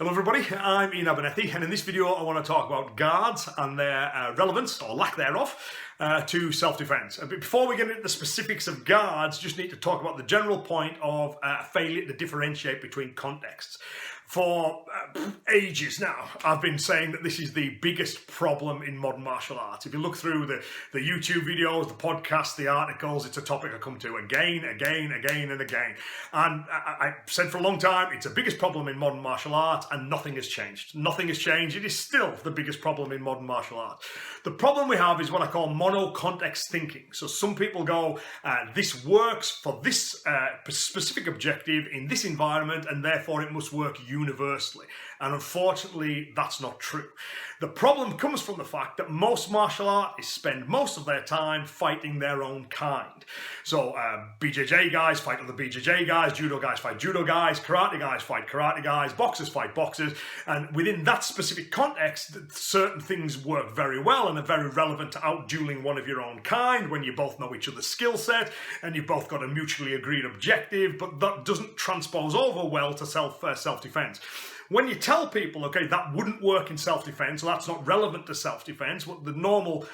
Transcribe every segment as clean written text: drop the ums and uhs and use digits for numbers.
Hello everybody, I'm Ian Abernethy, and in this video I want to talk about guards and their relevance, or lack thereof, to self-defense. But before we get into the specifics of guards, just need to talk about the general point of failure to differentiate between contexts. For ages now, I've been saying that this is the biggest problem in modern martial arts. If you look through the YouTube videos, the podcasts, the articles, it's a topic I come to again and again. And I said for a long time, it's the biggest problem in modern martial arts, and nothing has changed. Nothing has changed. It is still the biggest problem in modern martial arts. The problem we have is what I call mono-context thinking. So some people go, this works for this specific objective in this environment, and therefore it must work universally. And unfortunately, that's not true. The problem comes from the fact that most martial artists spend most of their time fighting their own kind. So BJJ guys fight other BJJ guys, judo guys fight judo guys, karate guys fight karate guys, boxers fight boxers, and within that specific context, certain things work very well and are very relevant to out-dueling one of your own kind when you both know each other's skill set and you've both got a mutually agreed objective, but that doesn't transpose over well to self-defense. When you tell people, okay, that wouldn't work in self-defense, or that's not relevant to self-defense, what the normal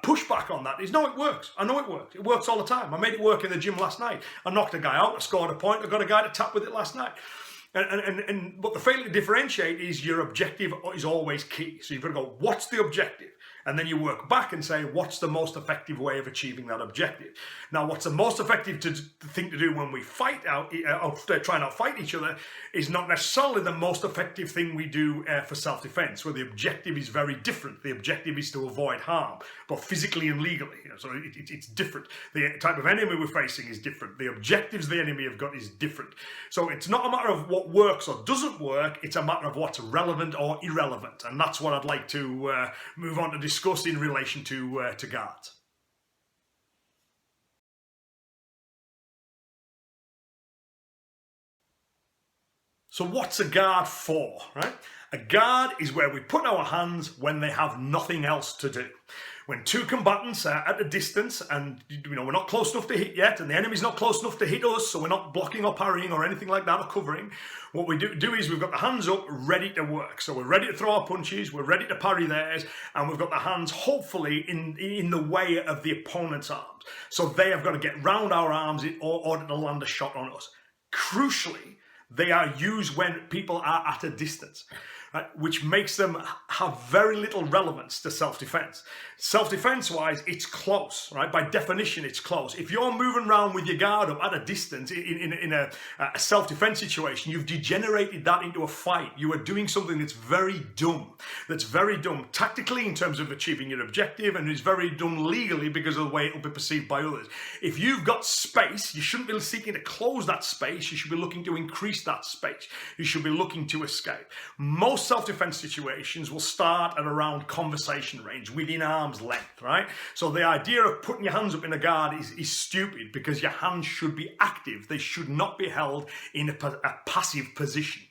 pushback on that is, no, it works. I know it works. It works all the time. I made it work in the gym last night. I knocked a guy out, I scored a point, I got a guy to tap with it last night. And what the failure to differentiate is your objective is always key. So you've got to go, what's the objective? And then you work back and say, what's the most effective way of achieving that objective? Now, what's the most effective thing to do when we fight out, try and outfight each other, is not necessarily the most effective thing we do for self-defense, where the objective is very different. The objective is to avoid harm, both physically and legally. So it's different. The type of enemy we're facing is different. The objectives the enemy have got is different. So it's not a matter of what works or doesn't work. It's a matter of what's relevant or irrelevant. And that's what I'd like to move on to discuss in relation to guards. So what's a guard for, right? A guard is where we put our hands when they have nothing else to do. When two combatants are at a distance and we're not close enough to hit yet, and the enemy's not close enough to hit us, so we're not blocking or parrying or anything like that or covering, what we do is we've got the hands up ready to work. So we're ready to throw our punches, we're ready to parry theirs, and we've got the hands hopefully in the way of the opponent's arms. So they have got to get round our arms in order to land a shot on us. Crucially, they are used when people are at a distance, right, which makes them have very little relevance to self-defense. Self-defense-wise, it's close, right? By definition, it's close. If you're moving around with your guard up at a distance in a self-defense situation, you've degenerated that into a fight. You are doing something that's very dumb. That's very dumb tactically in terms of achieving your objective, and is very dumb legally because of the way it'll be perceived by others. If you've got space, you shouldn't be seeking to close that space. You should be looking to increase that space. You should be looking to escape. Most self-defense situations will start at around conversation range, within arm's length, right? So the idea of putting your hands up in a guard is stupid, because your hands should be active. They should not be held in a passive position.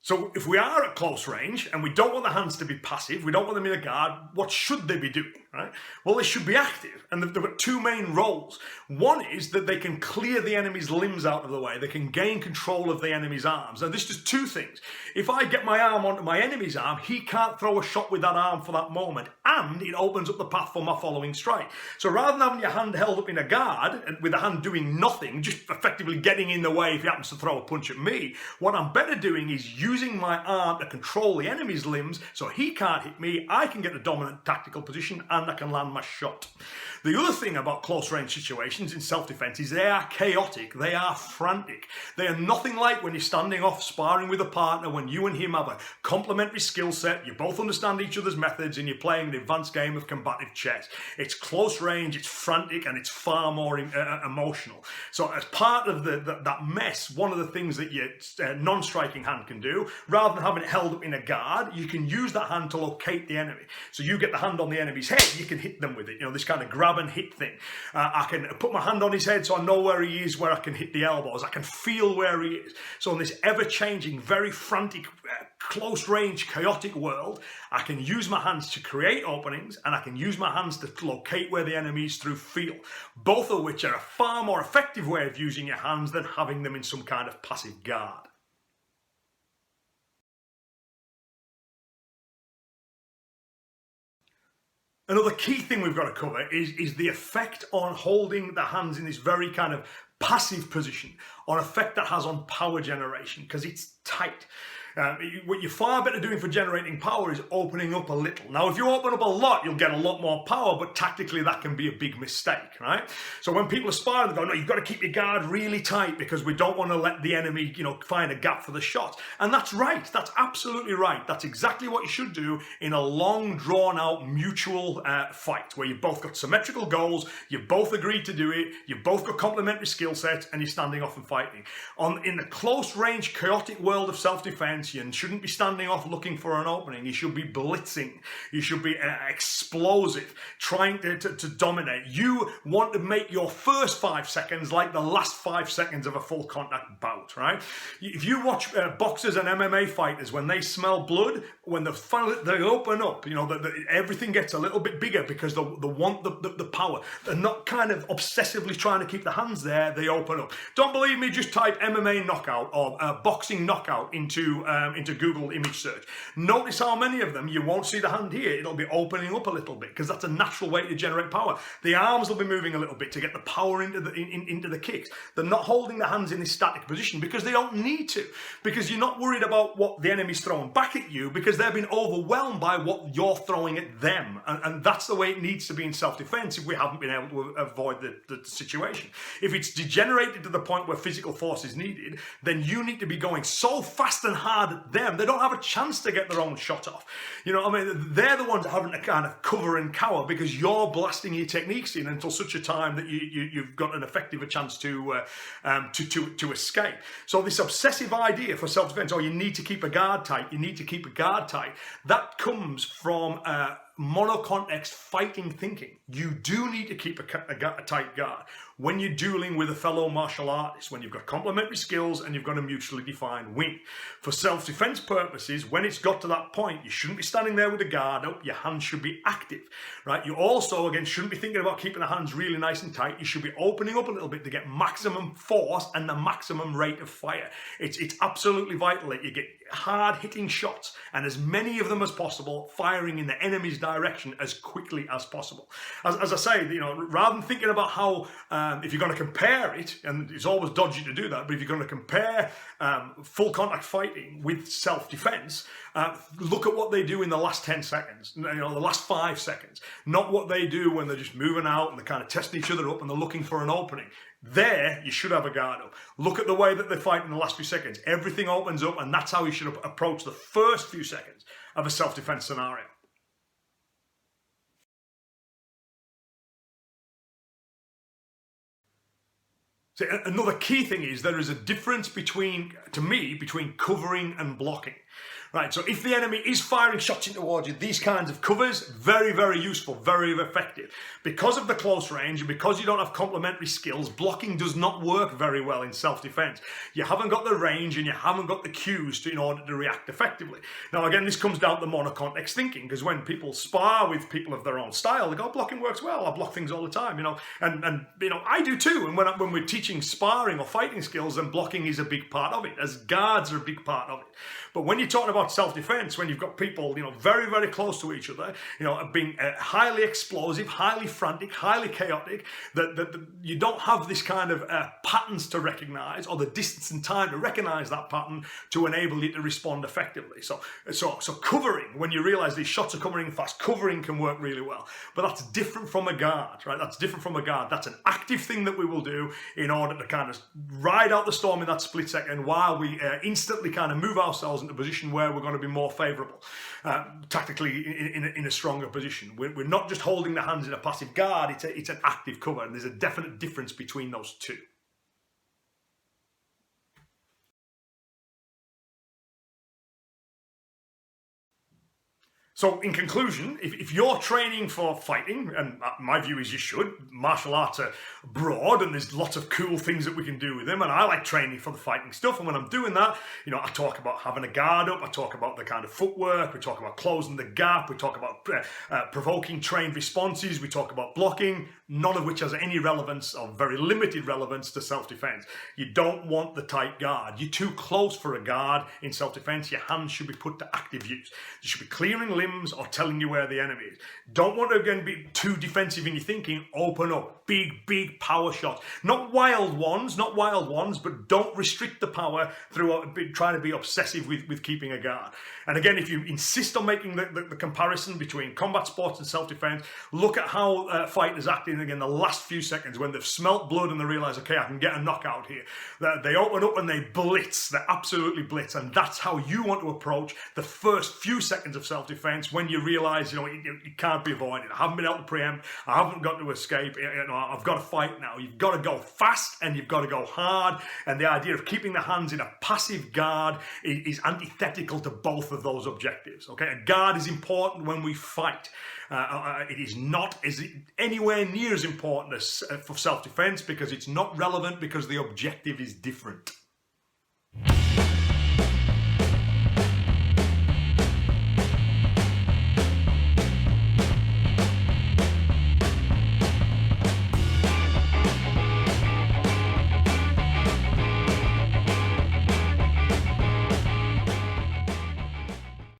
So if we are at close range and we don't want the hands to be passive, we don't want them in a guard, what should they be doing, right? Well, they should be active, and they've got two main roles. One is that they can clear the enemy's limbs out of the way. They can gain control of the enemy's arms. Now, this does two things. If I get my arm onto my enemy's arm, he can't throw a shot with that arm for that moment, and it opens up the path for my following strike. So rather than having your hand held up in a guard, and with the hand doing nothing, just effectively getting in the way if he happens to throw a punch at me, what I'm better doing is using my arm to control the enemy's limbs so he can't hit me, I can get a dominant tactical position, and I can land my shot. The other thing about close range situations in self-defense is they are chaotic, they are frantic. They are nothing like when you're standing off sparring with a partner, when you and him have a complementary skill set, you both understand each other's methods, and you're playing an advanced game of combative chess. It's close range, it's frantic, and it's far more emotional. So as part of that mess, one of the things that your non-striking hand can do, rather than having it held up in a guard, you can use that hand to locate the enemy. So you get the hand on the enemy's head, you can hit them with it, this kind of grab and hit thing. I can put my hand on his head so I know where he is, where I can hit the elbows. I can feel where he is. So in this ever-changing, very frantic, close-range, chaotic world, I can use my hands to create openings, and I can use my hands to locate where the enemy is through feel, both of which are a far more effective way of using your hands than having them in some kind of passive guard. Another key thing we've got to cover is the effect on holding the hands in this very kind of passive position, on effect that has on power generation, because it's tight. What you're far better doing for generating power is opening up a little. Now, if you open up a lot, you'll get a lot more power, but tactically that can be a big mistake, right? So when people are sparring, they go, no, you've got to keep your guard really tight because we don't want to let the enemy, find a gap for the shot. And that's right. That's absolutely right. That's exactly what you should do in a long, drawn-out mutual fight where you've both got symmetrical goals, you've both agreed to do it, you've both got complementary skill sets, and you're standing off and fighting. In the close-range, chaotic world of self-defense, you shouldn't be standing off looking for an opening. You should be blitzing. You should be explosive, trying to dominate. You want to make your first 5 seconds like the last 5 seconds of a full contact bout, right? If you watch boxers and MMA fighters, when they smell blood, when they open up, everything gets a little bit bigger because they want the power. They're not kind of obsessively trying to keep the hands there. They open up. Don't believe me? Just type MMA knockout or boxing knockout into Google image search. Notice how many of them you won't see the hand here. It'll be opening up a little bit because that's a natural way to generate power. The arms will be moving a little bit to get the power into the kicks. They're not holding the hands in this static position because they don't need to, because you're not worried about what the enemy's throwing back at you because they've been overwhelmed by what you're throwing at them. And that's the way it needs to be in self-defense if we haven't been able to avoid the situation. If it's degenerated to the point where physical force is needed, then you need to be going so fast and hard at them, they don't have a chance to get their own shot off. They're the ones having to kind of cover and cower because you're blasting your techniques in until such a time that you've got an effective chance to escape. So this obsessive idea for self-defense, you need to keep a guard tight, that comes from mono-context fighting thinking. You do need to keep a tight guard when you're dueling with a fellow martial artist, when you've got complementary skills and you've got a mutually defined wing. For self-defense purposes, when it's got to that point, you shouldn't be standing there with a guard up. Your hands should be active, right? You also, again, shouldn't be thinking about keeping the hands really nice and tight. You should be opening up a little bit to get maximum force and the maximum rate of fire. It's absolutely vital that you get hard-hitting shots and as many of them as possible, firing in the enemy's direction as quickly as possible. As I say, rather than thinking about how, if you're going to compare it, and it's always dodgy to do that, but if you're going to compare full contact fighting with self-defense, look at what they do in the last 10 seconds, the last 5 seconds, not what they do when they're just moving out and they're kind of testing each other up and they're looking for an opening. There, you should have a guard up. Look at the way that they fight in the last few seconds. Everything opens up, and that's how you should approach the first few seconds of a self-defense scenario. So another key thing is there is a difference between covering and blocking. Right, so if the enemy is firing shots in towards you, these kinds of covers, very, very useful, very effective. Because of the close range and because you don't have complementary skills, blocking does not work very well in self-defense. You haven't got the range and you haven't got the cues in order to react effectively. Now, again, this comes down to mono-context thinking, because when people spar with people of their own style, they go, blocking works well, I block things all the time, and I do too. And when we're teaching sparring or fighting skills, then blocking is a big part of it, as guards are a big part of it. But when you're talking about self-defense, when you've got people, very, very close to each other, being highly explosive, highly frantic, highly chaotic, that you don't have this kind of patterns to recognize or the distance and time to recognize that pattern to enable you to respond effectively. So covering, when you realize these shots are coming in fast, covering can work really well. But that's different from a guard, right? That's different from a guard. That's an active thing that we will do in order to kind of ride out the storm in that split second while we instantly kind of move ourselves into a position where we're going to be more favourable, tactically in a stronger position. We're not just holding the hands in a passive guard, it's an active cover, and there's a definite difference between those two. So in conclusion, if you're training for fighting, and my view is you should, martial arts are broad and there's lots of cool things that we can do with them, and I like training for the fighting stuff, and when I'm doing that, I talk about having a guard up, I talk about the kind of footwork, we talk about closing the gap, we talk about provoking trained responses, we talk about blocking, none of which has any relevance or very limited relevance to self-defense. You don't want the tight guard. You're too close for a guard in self-defense. Your hands should be put to active use. You should be clearing limbs or telling you where the enemy is. Don't want to again be too defensive in your thinking. Open up. Big power shots. Not wild ones, but don't restrict the power through trying to be obsessive with keeping a guard. And again, if you insist on making the comparison between combat sports and self-defense, look at how fighters act in, again, the last few seconds when they've smelt blood and they realize, okay, I can get a knockout here. They open up and they blitz. They absolutely blitz. And that's how you want to approach the first few seconds of self-defense when you realize, you can't be avoided. I haven't been able to preempt. I haven't got to escape. I've got to fight now. You've got to go fast and you've got to go hard. And the idea of keeping the hands in a passive guard is antithetical to both of those objectives. Okay, a guard is important when we fight. It is not anywhere near as important as for self-defense because it's not relevant because the objective is different.